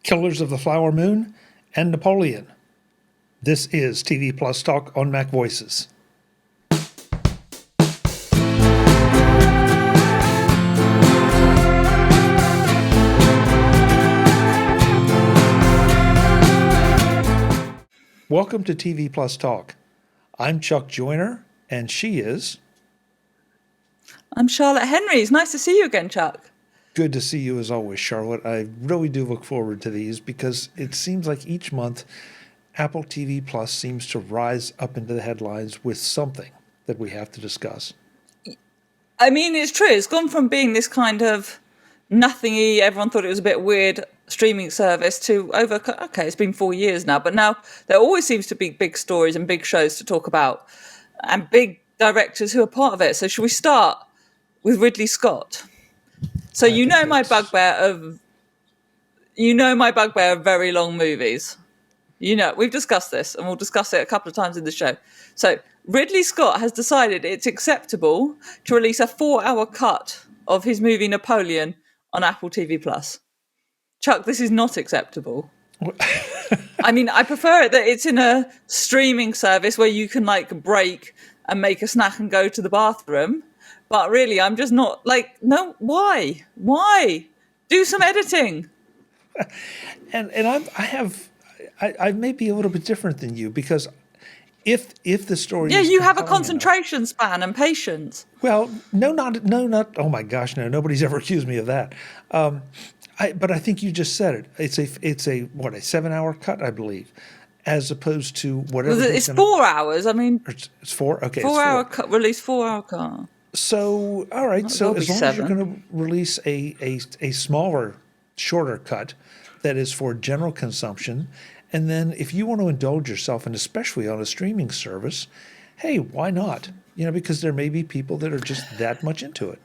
Killers of the Flower Moon, and Napoleon. This is TV Plus Talk on MacVoices. Welcome to TV Plus Talk. I'm Chuck Joyner, and she is... I'm Charlotte Henry. It's nice to see you again, Chuck. Good to see you as always, Charlotte. I really do look forward to these because it seems like each month Apple TV Plus seems to rise up into the headlines with something that we have to discuss. I mean, it's true. It's gone from being this kind of nothingy, everyone thought it was a bit weird streaming service to okay, it's been 4 years now, but now there always seems to be big stories and big shows to talk about and big directors who are part of it. So should we start with Ridley Scott? So you know my bugbear of very long movies. You know, we've discussed this and we'll discuss it a couple of times in the show. So Ridley Scott has decided it's acceptable to release a 4-hour cut of his movie Napoleon on Apple TV Plus. Chuck, this is not acceptable. I mean, I prefer it that it's in a streaming service where you can break and make a snack and go to the bathroom. But really, I'm just not no, why? Why? Do some editing. And I may be a little bit different than you because if the story is you have a concentration span and patience. Well, not oh my gosh, no, nobody's ever accused me of that. But I think you just said it. It's a 7-hour cut, I believe, as opposed to whatever. It's 4 hours. I mean, it's 4. Okay, 4-hour cut. Release 4-hour cut. So all right. So as long as you're going to release a smaller, shorter cut that is for general consumption, and then if you want to indulge yourself, and especially on a streaming service, hey, why not? You know, because there may be people that are just that much into it.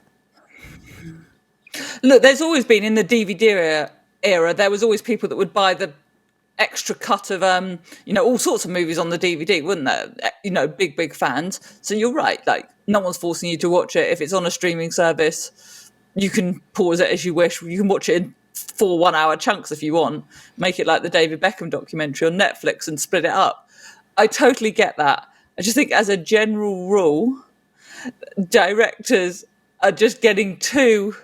Look, there's always been in the DVD era, there was always people that would buy the extra cut of, all sorts of movies on the DVD, wouldn't there? You know, big fans. So you're right. No one's forcing you to watch it. If it's on a streaming service, you can pause it as you wish. You can watch it in 4 1-hour chunks if you want. Make it like the David Beckham documentary on Netflix and split it up. I totally get that. I just think as a general rule, directors are just getting too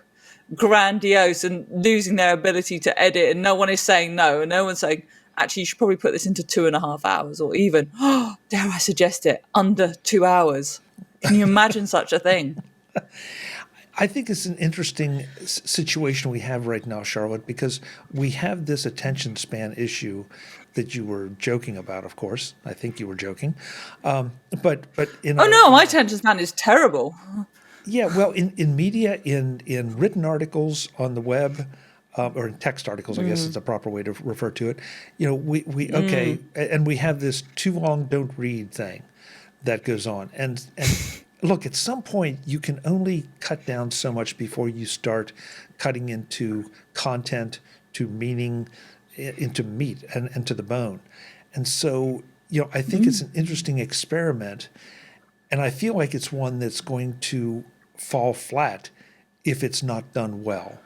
grandiose and losing their ability to edit, and no one is saying no, and no one's saying, actually, you should probably put this into 2.5 hours, or even, dare I suggest it, under 2 hours. Can you imagine such a thing? I think it's an interesting situation we have right now, Charlotte, because we have this attention span issue that you were joking about, of course. I think you were joking. But my attention span is terrible. Yeah, well, in media, in written articles on the web, or in text articles, I guess is the proper way to refer to it. You know, and we have this too long, don't read thing that goes on. And look, at some point, you can only cut down so much before you start cutting into content, to meaning, into meat and to the bone. And so, I think it's an interesting experiment. And I feel like it's one that's going to fall flat if it's not done well.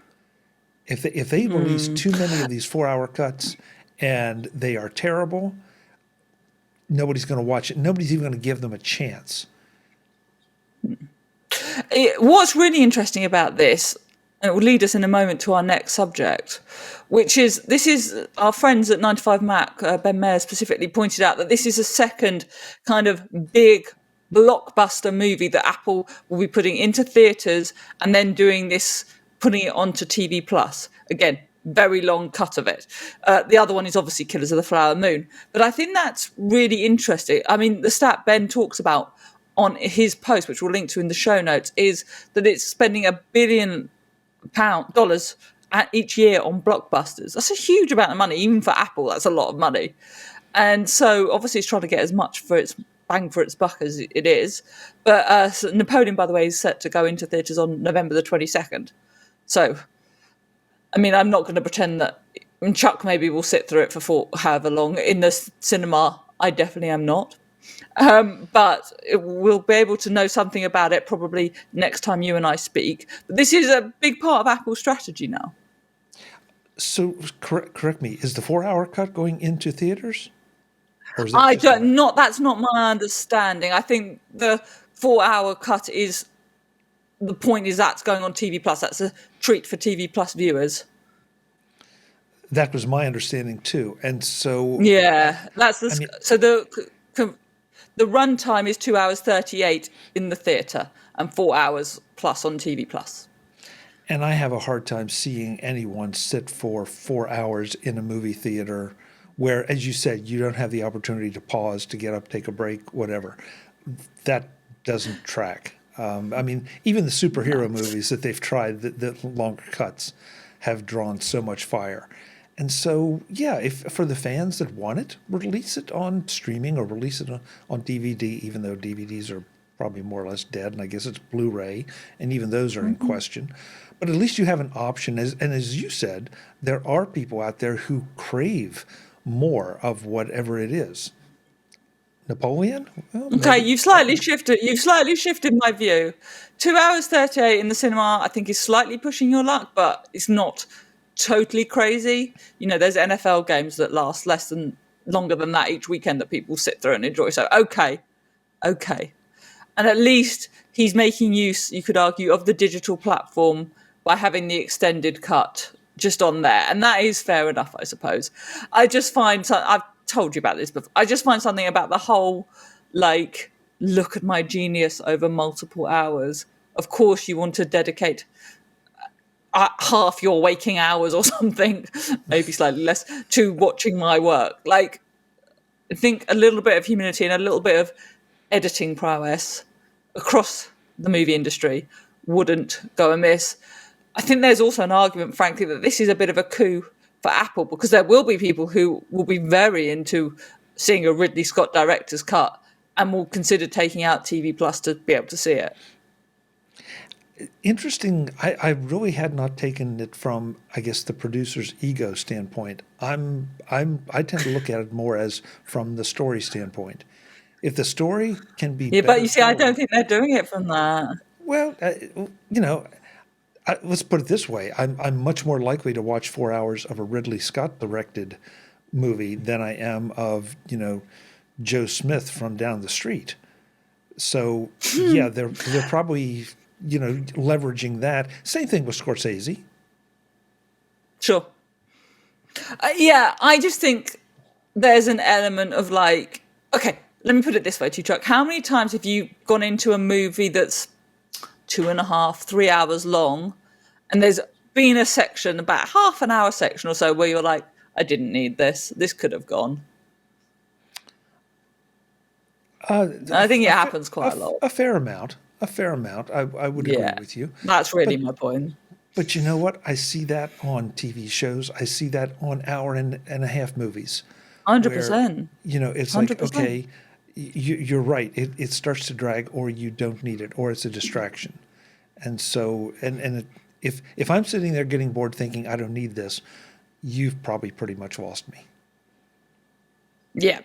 If they release too many of these 4-hour cuts and they are terrible, nobody's going to watch it. Nobody's even going to give them a chance. What's really interesting about this, and it will lead us in a moment to our next subject, which is this is our friends at 95Mac, Ben Mayer specifically pointed out that this is a second kind of big blockbuster movie that Apple will be putting into theaters and then doing this, putting it onto TV Plus. Again, very long cut of it. The other one is obviously Killers of the Flower Moon. But I think that's really interesting. I mean, the stat Ben talks about on his post, which we'll link to in the show notes, is that it's spending $1 billion each year on blockbusters. That's a huge amount of money, even for Apple. That's a lot of money. And so obviously it's trying to get as much for its bang for its buck as it is. But so Napoleon, by the way, is set to go into theatres on November the 22nd. So, I mean, I'm not going to pretend that Chuck maybe will sit through it for however long. In the cinema, I definitely am not. But we'll be able to know something about it probably next time you and I speak. But this is a big part of Apple's strategy now. So correct me. Is the 4-hour cut going into theaters, or is that I just on don't not that's not my understanding. I think the 4-hour cut is the point is that's going on TV Plus. That's a treat for TV Plus viewers. That was my understanding too. And so, Yeah, that's I mean, so the runtime is 2 hours 38 in the theatre and 4 hours plus on TV Plus. and I have a hard time seeing anyone sit for 4 hours in a movie theater where, as you said, you don't have the opportunity to pause, to get up, take a break, whatever. That doesn't track. I mean, even the superhero movies that they've tried, the longer cuts, have drawn so much fire. And so, yeah, if for the fans that want it, release it on streaming or release it on DVD, even though DVDs are probably more or less dead, and I guess it's Blu-ray, and even those are in question. But at least you have an option. And as you said, there are people out there who crave more of whatever it is. Napoleon? Well, Okay, maybe. you've slightly shifted. You've slightly shifted my view. 2 hours 38 in the cinema, I think, is slightly pushing your luck, but it's not totally crazy. There's NFL games that last longer than that each weekend that people sit through and enjoy. So okay, and at least he's making use, you could argue, of the digital platform by having the extended cut just on there, and that is fair enough, I suppose. I just find I've told you about this before. I just find something about the whole, like, look at my genius over multiple hours. Of course, you want to dedicate half your waking hours or something, maybe slightly less, to watching my work. Like, I think a little bit of humility and a little bit of editing prowess across the movie industry wouldn't go amiss. I think there's also an argument, frankly, that this is a bit of a coup for Apple, because there will be people who will be very into seeing a Ridley Scott director's cut and will consider taking out TV Plus to be able to see it. Interesting. I really had not taken it from, I guess, the producer's ego standpoint. I tend to look at it more as from the story standpoint. If the story can be Yeah, but better you see, I don't told, think they're doing it from that. well, you know, let's put it this way: I'm much more likely to watch 4 hours of a Ridley Scott directed movie than I am of Joe Smith from down the street. So yeah, they're probably leveraging that. Same thing with Scorsese. Sure. Yeah, I just think there's an element of like, okay, let me put it this way to you, Chuck. How many times have you gone into a movie that's 2.5, 3 hours long, and there's been a section, about half an hour section or so, where you're like, I didn't need this. This could have gone. I think it happens quite a lot. A fair amount. A fair amount. I would agree Yeah, with you. that's really my point. But you know what? I see that on TV shows. I see that on hour and a half movies. 100%. It's like, 100%. okay, you're right. It starts to drag, or you don't need it, or it's a distraction. And so, if I'm sitting there getting bored thinking I don't need this, you've probably pretty much lost me. Yeah.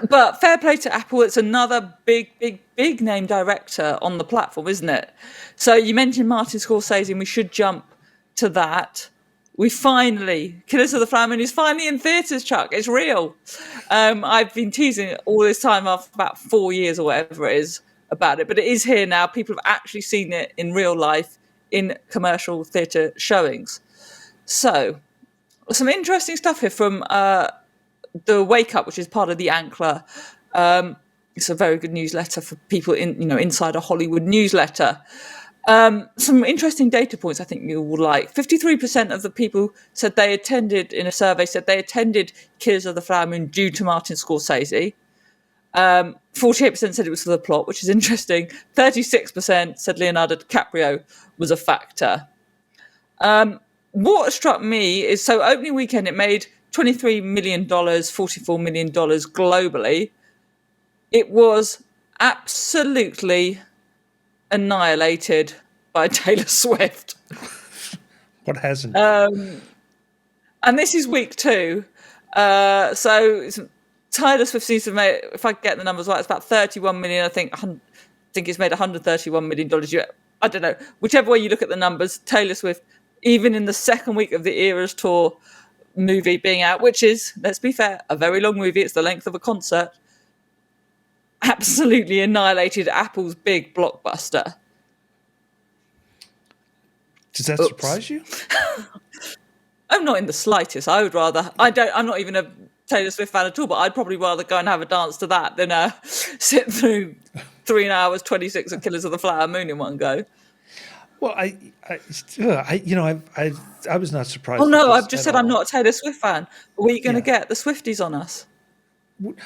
But fair play to Apple. It's another big name director on the platform, isn't it? So you mentioned Martin Scorsese, and we should jump to that. We finally, Killers of the Flower Moon is finally in theatres, Chuck. It's real. I've been teasing it all this time, after about 4 years or whatever it is, about it. But it is here now. People have actually seen it in real life in commercial theatre showings. So some interesting stuff here from the Wake Up, which is part of the Ankler. It's a very good newsletter for people inside a Hollywood newsletter. Some interesting data points I think you will like. 53% of the people said they attended, in a survey, said they attended Killers of the Flower Moon due to Martin Scorsese. 48% said it was for the plot, which is interesting. 36% said Leonardo DiCaprio was a factor. What struck me is, so opening weekend, it made $23 million, $44 million globally. It was absolutely annihilated by Taylor Swift. What hasn't? And this is week 2. So Taylor Swift seems to have made, if I get the numbers right, it's about 31 million. I think it's made $131 million. I don't know. Whichever way you look at the numbers, Taylor Swift even in the second week of the Eras Tour movie being out, which is, let's be fair, a very long movie. It's the length of a concert. Absolutely annihilated Apple's big blockbuster. Does that surprise you? I'm not in the slightest. I'm not even a Taylor Swift fan at all, but I'd probably rather go and have a dance to that than sit through 3 hours 26 of Killers of the Flower Moon in one go. Well, I was not surprised. Oh no, I've just said I'm not a Taylor Swift fan. Are we going to get the Swifties on us?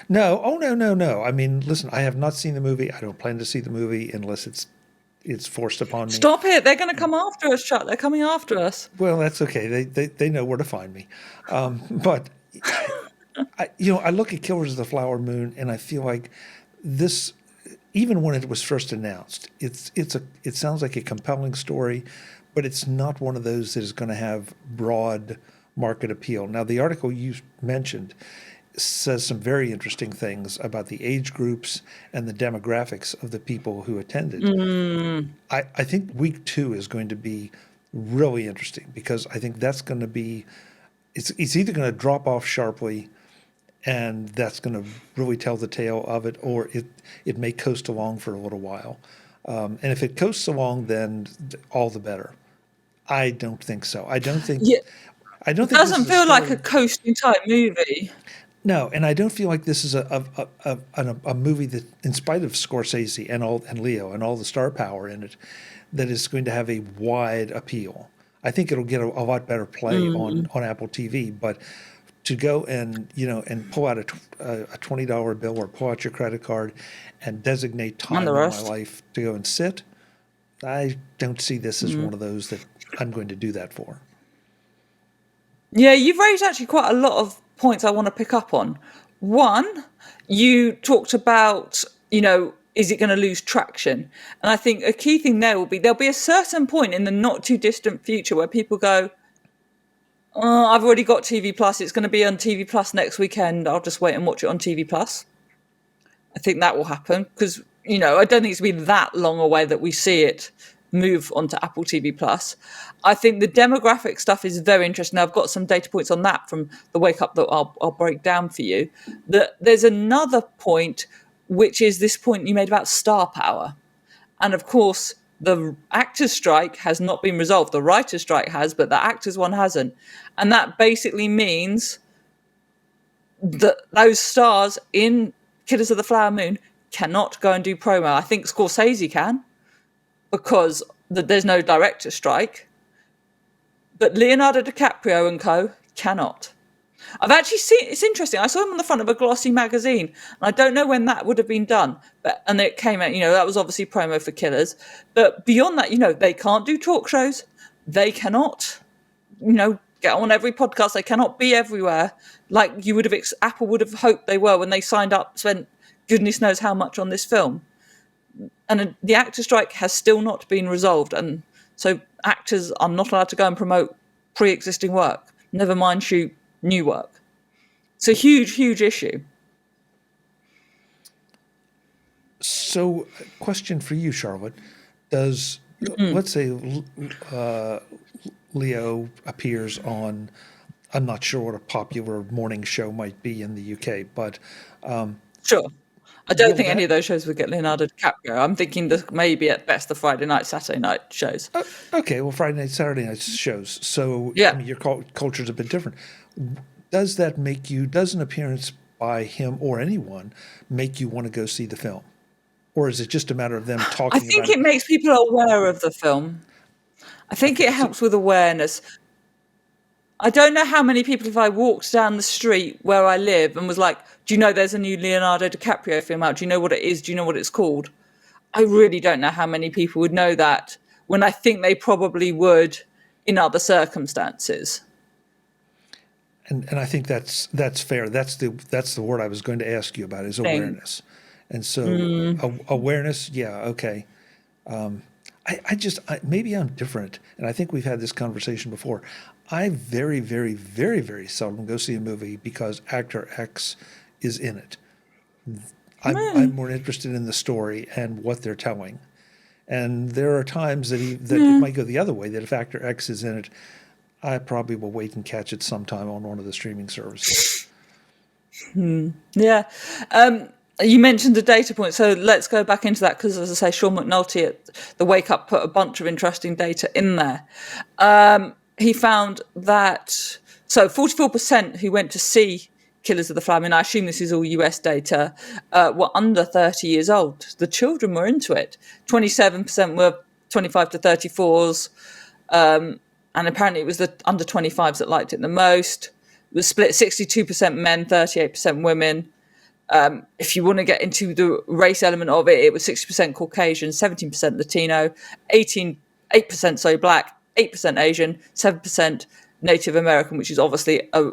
No. Oh, no. I mean, listen, I have not seen the movie. I don't plan to see the movie unless it's forced upon me. Stop it. They're going to come after us, Chuck. They're coming after us. Well, that's okay. They know where to find me. But, I look at Killers of the Flower Moon and I feel like this, even when it was first announced, it sounds like a compelling story, but it's not one of those that is going to have broad market appeal. Now, the article you mentioned says some very interesting things about the age groups and the demographics of the people who attended. I think week 2 is going to be really interesting because I think that's going to be, it's either going to drop off sharply and that's going to really tell the tale of it, or it may coast along for a little while. And if it coasts along, then all the better. I don't think so. I don't think it doesn't feel like a story. coasting type movie. No, and I don't feel like this is a movie that, in spite of Scorsese and Leo and all the star power in it, that is going to have a wide appeal. I think it'll get a lot better play on Apple TV, but to go and pull out a $20 bill or pull out your credit card and designate time in my life to go and sit, I don't see this as one of those that I'm going to do that for. Yeah, you've raised actually quite a lot of points I want to pick up on. One, you talked about, is it going to lose traction? And I think a key thing there'll be a certain point in the not too distant future where people go, oh, I've already got TV Plus. It's going to be on TV Plus next weekend. I'll just wait and watch it on TV Plus. I think that will happen because, I don't think it's been that long away that we see it move onto Apple TV Plus. I think the demographic stuff is very interesting. I've got some data points on that from the Wake Up that I'll break down for you. There's another point, which is this point you made about star power. And of course, the actors' strike has not been resolved. The writers' strike has, but the actors' one hasn't. And that basically means that those stars in Killers of the Flower Moon cannot go and do promo. I think Scorsese can, because there's no director strike. But Leonardo DiCaprio and co. cannot. I've actually seen, it's interesting, I saw him on the front of a glossy magazine, and I don't know when that would have been done, and it came out, that was obviously promo for Killers. But beyond that, they can't do talk shows. They cannot, get on every podcast. They cannot be everywhere like Apple would have hoped they were when they signed up, spent goodness knows how much on this film. And the actor strike has still not been resolved. And so actors are not allowed to go and promote pre-existing work, never mind shoot new work. It's a huge, huge issue. So, question for you, Charlotte. Does, let's say Leo appears on, I'm not sure what a popular morning show might be in the UK, but... Sure. I don't think any of those shows would get Leonardo DiCaprio. I'm thinking maybe at best the Friday night, Saturday night shows. Okay, well, Friday night, Saturday night shows. So, yeah. I mean, your culture's a bit different. Does that does an appearance by him or anyone make you want to go see the film? Or is it just a matter of them talking about it? I think it makes people aware of the film. I think it helps with awareness. I don't know how many people, if I walked down the street where I live and was like, do you know there's a new Leonardo DiCaprio film out? Do you know what it is? Do you know what it's called? I really don't know how many people would know that, when I think they probably would in other circumstances. And I think that's fair. That's the word I was going to ask you about, is awareness. And so awareness, yeah, okay. Maybe I'm different, and I think we've had this conversation before. I very, very, very, very seldom go see a movie because actor X is in it. I'm more interested in the story and what they're telling. And there are times that it might go the other way, that if Actor X is in it, I probably will wait and catch it sometime on one of the streaming services. Yeah. You mentioned the data point, so let's go back into that because, as I say, Sean McNulty at the Wake Up put a bunch of interesting data in there. He found that 44% who went to see Killers of the Flower Moon, I assume this is all US data, were under 30 years old. The children were into it. 27% were 25 to 34s, and apparently it was the under 25s that liked it the most. It was split 62% men, 38% women. If you want to get into the race element of it, it was 60% Caucasian, 17% Latino, 8% Black, 8% Asian, 7% Native American, which is obviously a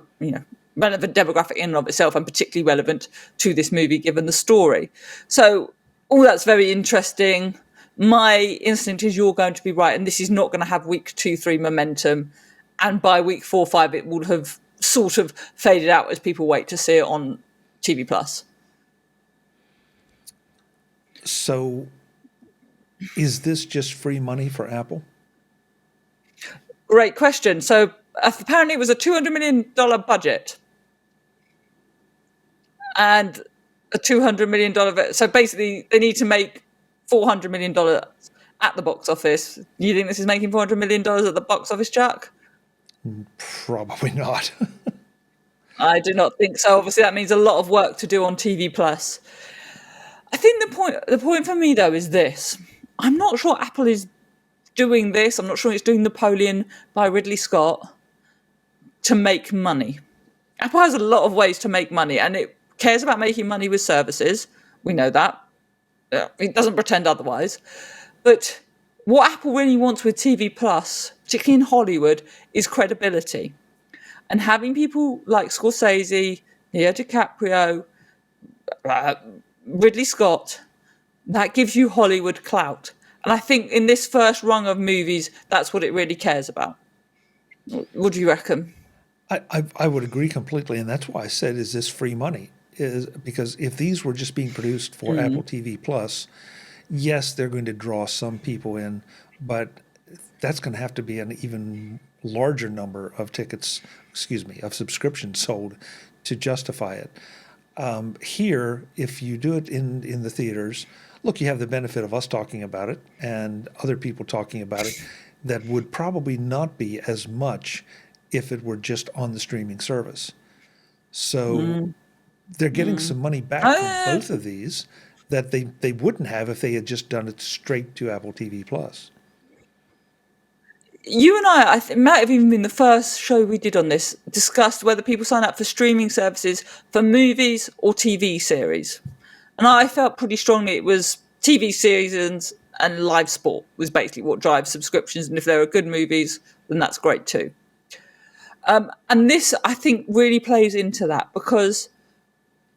relevant demographic in and of itself, and particularly relevant to this movie given the story. So all that's very interesting. My instinct is you're going to be right, and this is not going to have week 2, 3 momentum, and by week 4, 5 it will have sort of faded out as people wait to see it on TV Plus. So is this just free money for Apple? Great question. So apparently it was a $200 million budget and a $200 million. So basically they need to make $400 million at the box office. You think this is making $400 million at the box office, Chuck? Probably not. I do not think so. Obviously, that means a lot of work to do on TV Plus. I think the point for me though is this: I'm not sure Apple is doing this. I'm not sure it's doing Napoleon by Ridley Scott to make money. Apple has a lot of ways to make money, and it cares about making money with services. We know that. It doesn't pretend otherwise. But what Apple really wants with TV Plus, particularly in Hollywood, is credibility. And having people like Scorsese, Leonardo DiCaprio, Ridley Scott, that gives you Hollywood clout. And I think in this first rung of movies, that's what it really cares about. What do you reckon? I would agree completely, and that's why I said, is this free money? Is because if these were just being produced for Apple TV Plus, yes, they're going to draw some people in, but that's going to have to be an even larger number of of subscriptions sold to justify it. Here, if you do it in the theaters, look, you have the benefit of us talking about it and other people talking about it that would probably not be as much if it were just on the streaming service. So they're getting some money back from both of these that they wouldn't have if they had just done it straight to Apple TV Plus. You and I think, might have even been the first show we did on this, discussed whether people sign up for streaming services for movies or TV series. And I felt pretty strongly it was TV series and live sport was basically what drives subscriptions. And if there are good movies, then that's great too. And this, I think, really plays into that because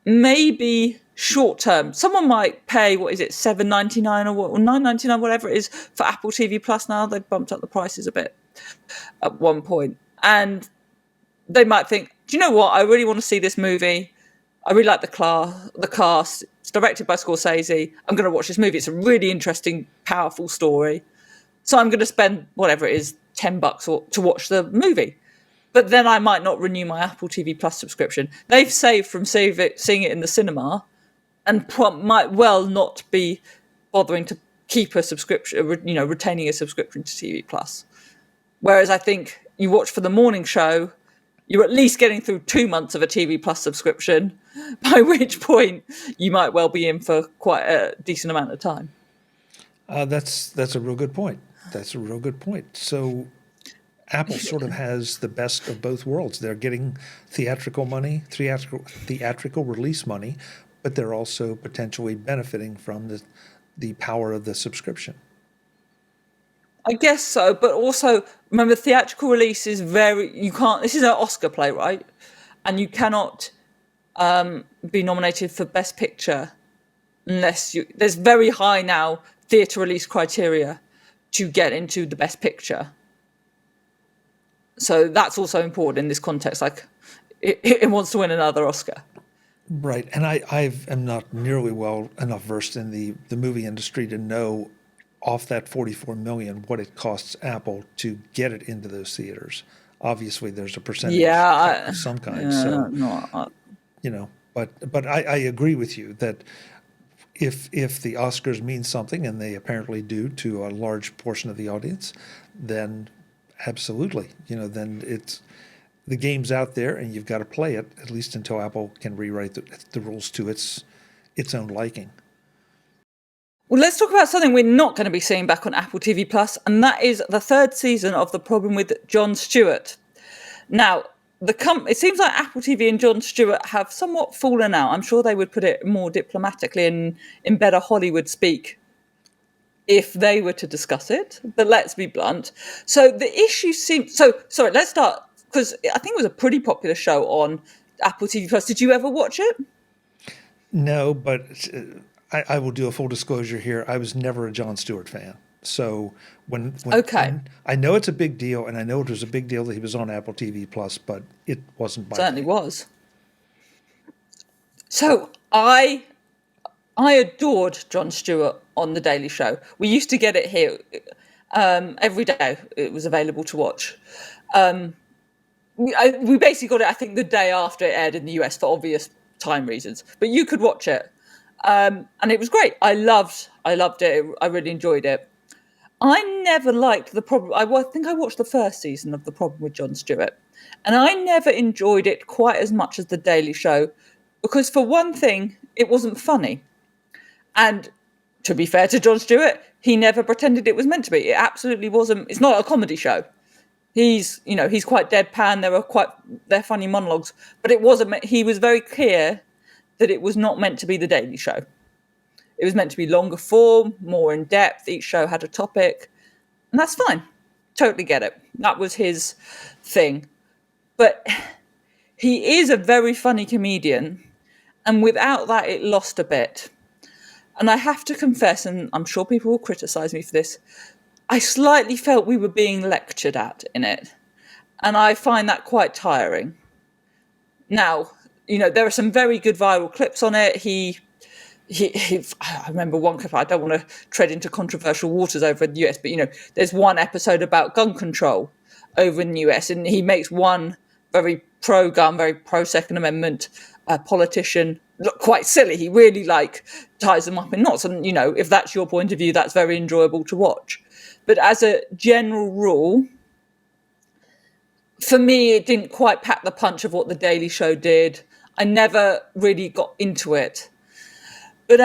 maybe short term, someone might pay, what is it, $7.99 or $9.99, whatever it is, for Apple TV Plus now. They've bumped up the prices a bit at one point. And they might think, do you know what? I really want to see this movie. I really like the cast. It's directed by Scorsese. I'm going to watch this movie. It's a really interesting, powerful story. So I'm going to spend whatever it is, $10 to watch the movie. But then I might not renew my Apple TV Plus subscription. They've saved from seeing it in the cinema and might well not be bothering to keep a subscription, retaining a subscription to TV Plus. Whereas I think you watch for the morning show, you're at least getting through 2 months of a TV Plus subscription, by which point you might well be in for quite a decent amount of time. That's a real good point. That's a real good point. So Apple sort of has the best of both worlds. They're getting theatrical money, theatrical release money, but they're also potentially benefiting from the power of the subscription. I guess so, but also remember, theatrical release is this is an Oscar play, right? And you cannot be nominated for Best Picture unless there's very high now theatre release criteria to get into the Best Picture. So that's also important in this context. Like, it wants to win another Oscar. Right, and I am not nearly well enough versed in the movie industry to know off that 44 million what it costs Apple to get it into those theaters. Obviously, there's a percentage Yeah, of some kind. yeah, So, no, but I agree with you that if the Oscars mean something, and they apparently do to a large portion of the audience, then absolutely, then the game's out there, and you've got to play it, at least until Apple can rewrite the rules to its own liking. Well, let's talk about something we're not going to be seeing back on Apple TV Plus, and that is the third season of The Problem with Jon Stewart. Now, it seems like Apple TV and Jon Stewart have somewhat fallen out. I'm sure they would put it more diplomatically and in better Hollywood speak if they were to discuss it. But let's be blunt. So the issue seems... Sorry, let's start, because I think it was a pretty popular show on Apple TV Plus. Did you ever watch it? No, but I will do a full disclosure here. I was never a Jon Stewart fan. So when I know it's a big deal, and I know it was a big deal that he was on Apple TV Plus, but it wasn't my Certainly thing. was. So I adored Jon Stewart on The Daily Show. We used to get it here every day. It was available to watch. We basically got it, I think, the day after it aired in the US for obvious time reasons. But you could watch it. And it was great. I loved it. I really enjoyed it. I never liked The Problem. I think I watched the first season of The Problem with Jon Stewart, and I never enjoyed it quite as much as The Daily Show, because for one thing, it wasn't funny. And to be fair to Jon Stewart, he never pretended it was meant to be. It absolutely wasn't. It's not a comedy show. He's quite deadpan. They're funny monologues, but it wasn't. He was very clear that it was not meant to be The Daily Show. It was meant to be longer form, more in depth. Each show had a topic, and that's fine. Totally get it. That was his thing. But he is a very funny comedian, and without that, it lost a bit. And I have to confess, and I'm sure people will criticise me for this, I slightly felt we were being lectured at in it. And I find that quite tiring. Now, there are some very good viral clips on it. I remember one clip, I don't want to tread into controversial waters over in the US, but, there's one episode about gun control over in the US, and he makes one very pro-gun, very pro-Second Amendment politician look quite silly. He really, ties them up in knots. And, if that's your point of view, that's very enjoyable to watch. But as a general rule, for me, it didn't quite pack the punch of what The Daily Show did. I never really got into it. But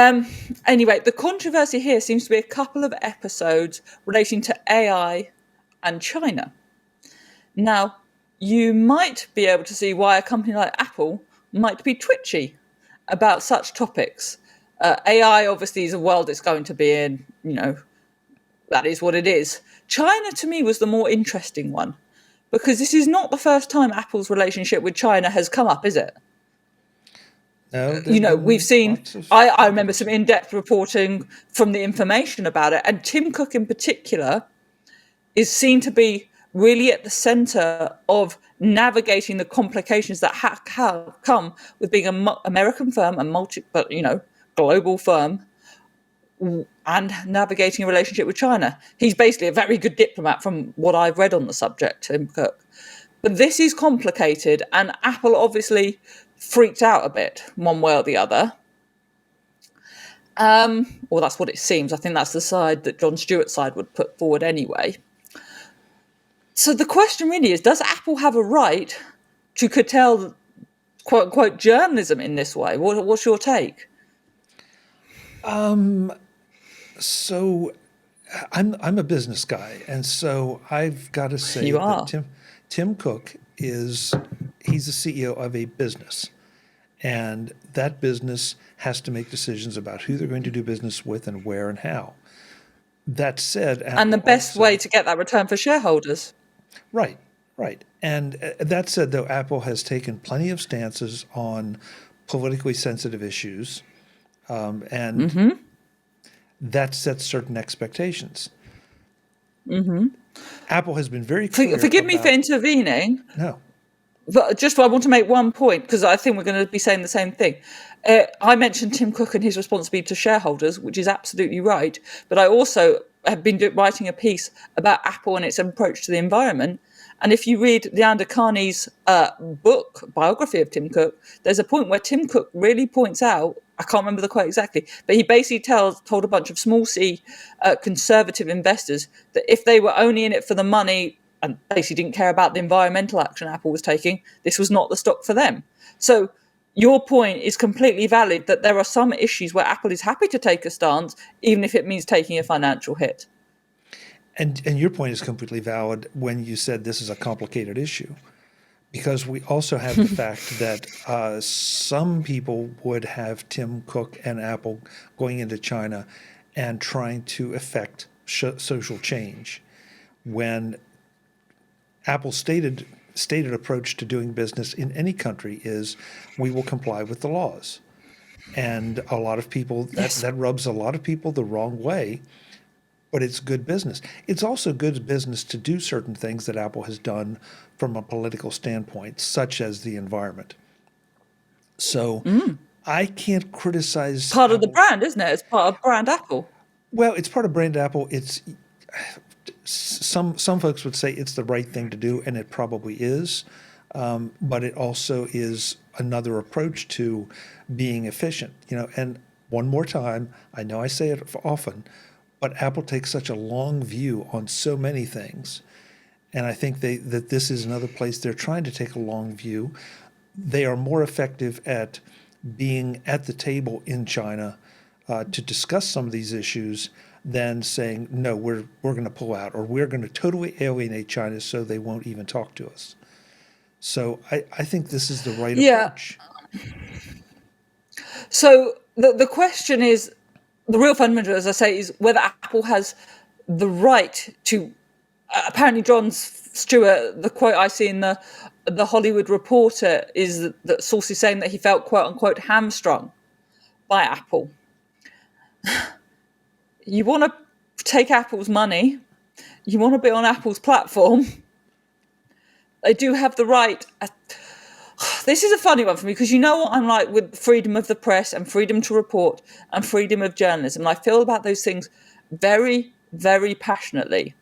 anyway, the controversy here seems to be a couple of episodes relating to AI and China. Now, you might be able to see why a company like Apple might be twitchy about such topics. AI obviously is a world it's going to be in, that is what it is. China, to me, was the more interesting one, because this is not the first time Apple's relationship with China has come up, is it? No, we've seen, I remember some in-depth reporting from The Information about it, and Tim Cook in particular is seen to be really at the centre of navigating the complications that come with being an American firm, global firm, and navigating a relationship with China. He's basically a very good diplomat from what I've read on the subject, Tim Cook. But this is complicated, and Apple obviously freaked out a bit, one way or the other. Or that's what it seems. I think that's the side that Jon Stewart's side would put forward anyway. So the question really is, does Apple have a right to curtail, quote unquote, journalism in this way? What's your take? So I'm a business guy, and so I've got to say that Tim Cook he's the CEO of a business, and that business has to make decisions about who they're going to do business with and where and how. That said, and the best way to get that return for shareholders. Right. And that said, though, Apple has taken plenty of stances on politically sensitive issues, and that sets certain expectations. Apple has been very clear. Forgive me for intervening. No. But I want to make one point, because I think we're going to be saying the same thing. I mentioned Tim Cook and his responsibility to shareholders, which is absolutely right. But I also have been writing a piece about Apple and its approach to the environment. And if you read Leander Carney's book, biography of Tim Cook, there's a point where Tim Cook really points out, I can't remember the quote exactly, but he basically told a bunch of small c conservative investors that if they were only in it for the money and basically didn't care about the environmental action Apple was taking, this was not the stock for them. So your point is completely valid that there are some issues where Apple is happy to take a stance, even if it means taking a financial hit. And your point is completely valid when you said this is a complicated issue, because we also have the fact that some people would have Tim Cook and Apple going into China and trying to effect social change, when Apple's stated approach to doing business in any country is we will comply with the laws. And a lot of people, that rubs a lot of people the wrong way, but it's good business. It's also good business to do certain things that Apple has done from a political standpoint, such as the environment. So I can't criticize Part of the brand, isn't it? It's part of brand Apple. Well, it's part of brand Apple. It's some folks would say it's the right thing to do, and it probably is. But it also is another approach to being efficient. And one more time, I know I say it often, but Apple takes such a long view on so many things. And I think that this is another place they're trying to take a long view. They are more effective at being at the table in China to discuss some of these issues than saying, no, we're going to pull out, or we're going to totally alienate China so they won't even talk to us. So I think this is the right approach. So the question is, the real fundamental, as I say, is whether Apple has the right to. Apparently, Jon Stewart, the quote I see in the Hollywood Reporter is that sources saying that he felt quote unquote hamstrung by Apple. You want to take Apple's money, you want to be on Apple's platform. They do have the right. This is a funny one for me, because you know what I'm like with freedom of the press and freedom to report and freedom of journalism. I feel about those things very, very passionately.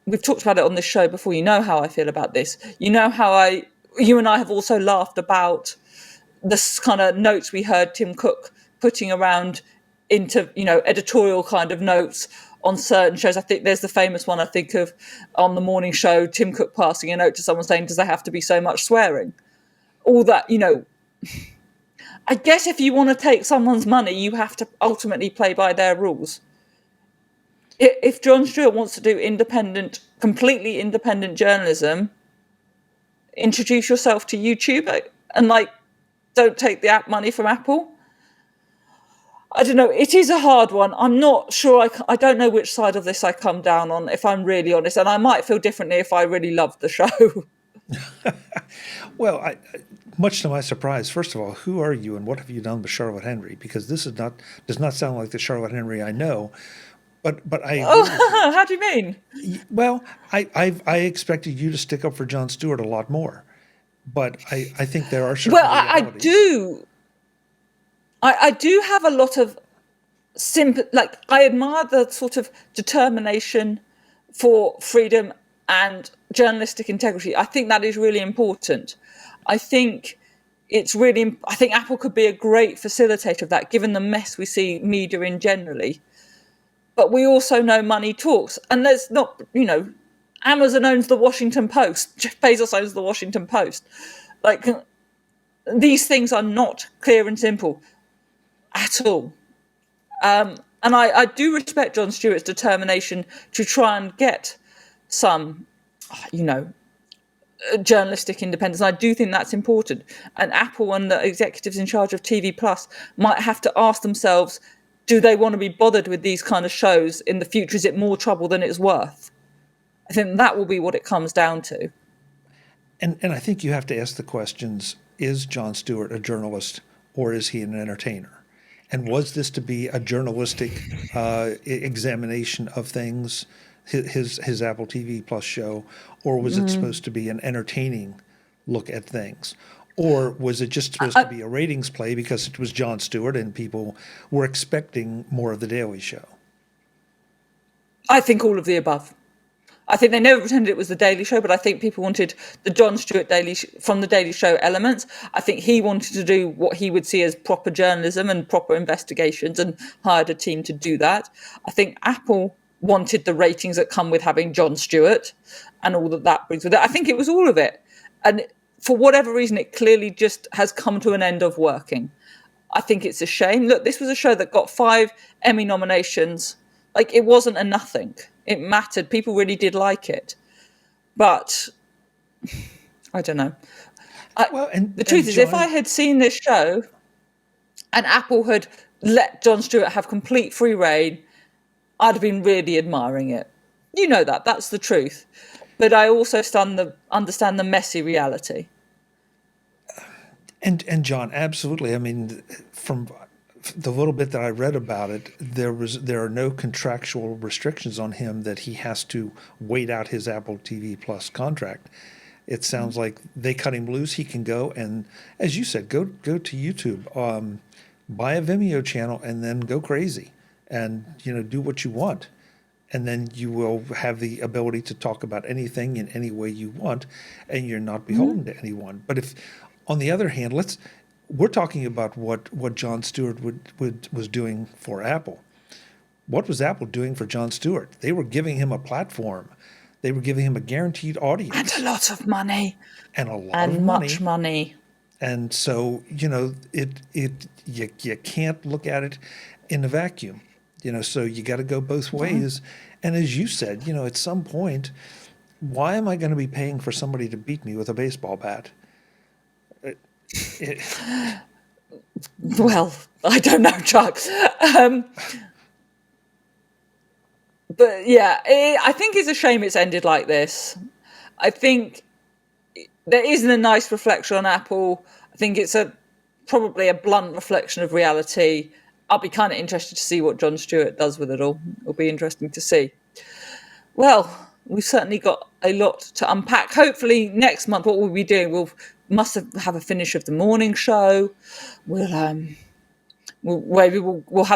We've talked about it on this show before. You know how I feel about this. You know how you and I have also laughed about this kind of notes we heard Tim Cook putting around into, editorial kind of notes on certain shows. I think there's the famous one I think of on the morning show, Tim Cook passing a note to someone saying, does there have to be so much swearing? All that, I guess if you want to take someone's money, you have to ultimately play by their rules. If Jon Stewart wants to do completely independent journalism, introduce yourself to YouTube and don't take the app money from Apple. I don't know. It is a hard one. I'm not sure. I don't know which side of this I come down on, if I'm really honest. And I might feel differently if I really loved the show. Well, much to my surprise, first of all, who are you and what have you done with Charlotte Henry? Because this does not sound like the Charlotte Henry I know. But I. Oh, how do you mean? Well, I expected you to stick up for Jon Stewart a lot more, but I think there are certain. Well, I do. I do have a lot of sympathy. I admire the sort of determination for freedom and journalistic integrity. I think that is really important. I think Apple could be a great facilitator of that, given the mess we see media in generally. But we also know money talks. And there's not, Amazon owns the Washington Post. Jeff Bezos owns the Washington Post. These things are not clear and simple at all. And I do respect Jon Stewart's determination to try and get some, journalistic independence. I do think that's important. And Apple and the executives in charge of TV Plus might have to ask themselves, do they want to be bothered with these kind of shows in the future? Is it more trouble than it's worth? I think that will be what it comes down to. And I think you have to ask the questions, is Jon Stewart a journalist or is he an entertainer? And was this to be a journalistic examination of things, his Apple TV Plus show, or was it supposed to be an entertaining look at things? Or was it just supposed to be a ratings play because it was Jon Stewart and people were expecting more of The Daily Show? I think all of the above. I think they never pretended it was the Daily Show, but I think people wanted the Jon Stewart from the Daily Show elements. I think he wanted to do what he would see as proper journalism and proper investigations, and hired a team to do that. I think Apple wanted the ratings that come with having Jon Stewart and all that brings with it. I think it was all of it. And for whatever reason, it clearly just has come to an end of working. I think it's a shame. Look, this was a show that got 5 Emmy nominations. Like, it wasn't a nothing. It mattered. People really did like it. But I don't know. The truth is, John, if I had seen this show and Apple had let Jon Stewart have complete free reign, I'd have been really admiring it. You know that. That's the truth. But I also understand the messy reality. And John, absolutely. I mean, from the little bit that I read about it, there are no contractual restrictions on him that he has to wait out his Apple TV Plus contract. It sounds like they cut him loose. He can go and, as you said, go to YouTube, buy a Vimeo channel, and then go crazy, and do what you want, and then you will have the ability to talk about anything in any way you want, and you're not beholden to anyone. But if, on the other hand, we're talking about what Jon Stewart was doing for Apple. What was Apple doing for Jon Stewart? They were giving him a platform. They were giving him a guaranteed audience. And a lot of money. And a lot of money. Much money. And so, you can't look at it in a vacuum. So you got to go both ways. And as you said, at some point, why am I going to be paying for somebody to beat me with a baseball bat? Well, I don't know, Chuck. But yeah, I think it's a shame it's ended like this. I think there isn't a nice reflection on Apple. I think it's probably a blunt reflection of reality. I'll be kind of interested to see what Jon Stewart does with it all. It'll be interesting to see. Well, we've certainly got a lot to unpack. Hopefully next month, what we'll be doing, must have a finish of the morning show. We'll have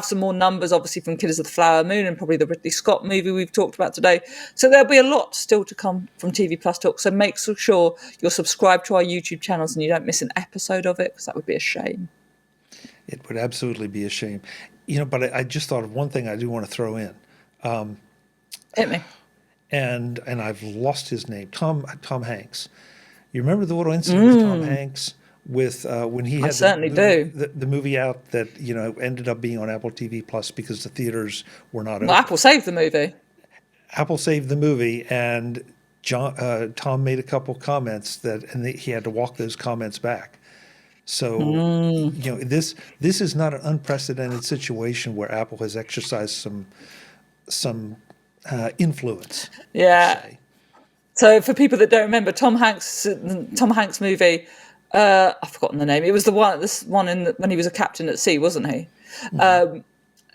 some more numbers, obviously, from Killers of the Flower Moon and probably the Ridley Scott movie we've talked about today. So there'll be a lot still to come from TV Plus Talk. So make sure you're subscribed to our YouTube channels and you don't miss an episode of it, because that would be a shame. It would absolutely be a shame. But I just thought of one thing I do want to throw in. Hit me. And I've lost his name. Tom Hanks. You remember the little incident with Tom Hanks with when he had the movie out that ended up being on Apple TV Plus because the theaters were not open. Apple saved the movie. Apple saved the movie, and Tom made a couple comments and he had to walk those comments back. So this is not an unprecedented situation where Apple has exercised some influence. Yeah. So for people that don't remember, Tom Hanks movie, I've forgotten the name. It was the one when he was a captain at sea, wasn't he? Mm-hmm.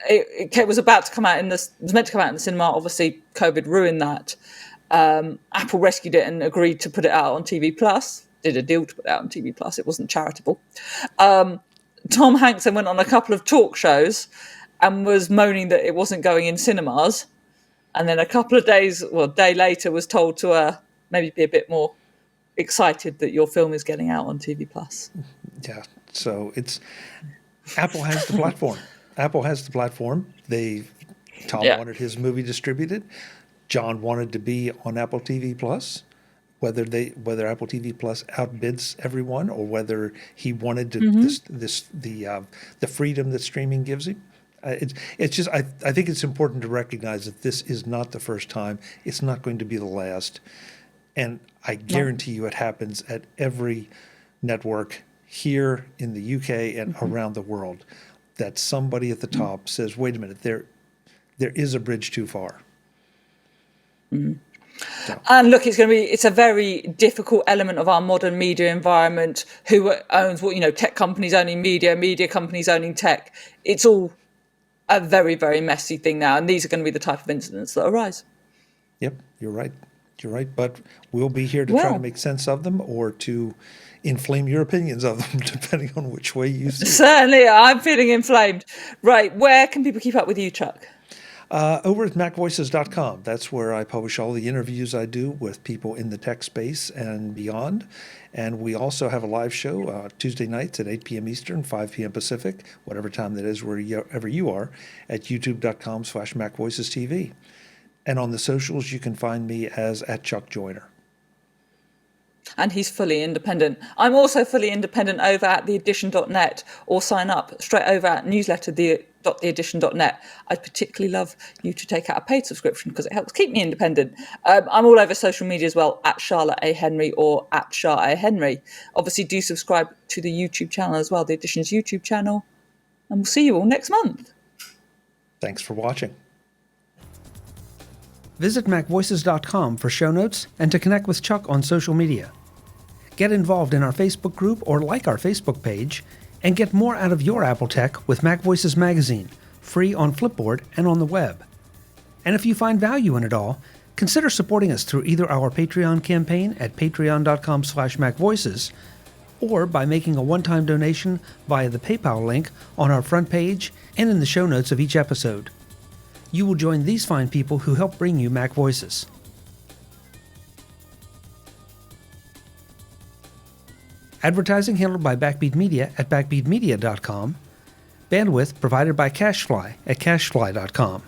It was about to come out it was meant to come out in the cinema. Obviously, COVID ruined that. Apple rescued it and agreed to put it out on TV Plus. Did a deal to put it out on TV Plus. It wasn't charitable. Tom Hanks then went on a couple of talk shows and was moaning that it wasn't going in cinemas. And then a day later, was told to maybe be a bit more excited that your film is getting out on TV Plus. Yeah. So Apple has the platform. Apple has the platform. Tom wanted his movie distributed. John wanted to be on Apple TV Plus. Whether Apple TV Plus outbids everyone, or whether he wanted to the freedom that streaming gives him. It's just I think it's important to recognize that this is not the first time. It's not going to be the last, and I guarantee you it happens at every network here in the UK and around the world. That somebody at the top says, "Wait a minute, there is a bridge too far." Mm-hmm. So. And look, it's a very difficult element of our modern media environment. Who owns what? Tech companies owning media companies owning tech. It's all a very, very messy thing now, and these are going to be the type of incidents that arise. Yep, you're right. But we'll be here to try to make sense of them, or to inflame your opinions of them, depending on which way you see it. Certainly, I'm feeling inflamed. Right, where can people keep up with you, Chuck? Over at MacVoices.com. That's where I publish all the interviews I do with people in the tech space and beyond. And we also have a live show Tuesday nights at 8 p.m. Eastern, 5 p.m. Pacific, whatever time that is, wherever you are, at youtube.com/MacVoicesTV. And on the socials, you can find me as @ChuckJoyner. And he's fully independent. I'm also fully independent over at theedition.net, or sign up straight over at newsletter.theedition.net. I'd particularly love you to take out a paid subscription because it helps keep me independent. I'm all over social media as well, at Charlotte A. Henry or at Char A. Henry. Obviously, do subscribe to the YouTube channel as well, The Edition's YouTube channel. And we'll see you all next month. Thanks for watching. Visit MacVoices.com for show notes and to connect with Chuck on social media. Get involved in our Facebook group or like our Facebook page, and get more out of your Apple tech with MacVoices Magazine, free on Flipboard and on the web. And if you find value in it all, consider supporting us through either our Patreon campaign at patreon.com/MacVoices, or by making a one-time donation via the PayPal link on our front page and in the show notes of each episode. You will join these fine people who help bring you Mac Voices. Advertising handled by Backbeat Media at backbeatmedia.com. Bandwidth provided by CacheFly at cachefly.com.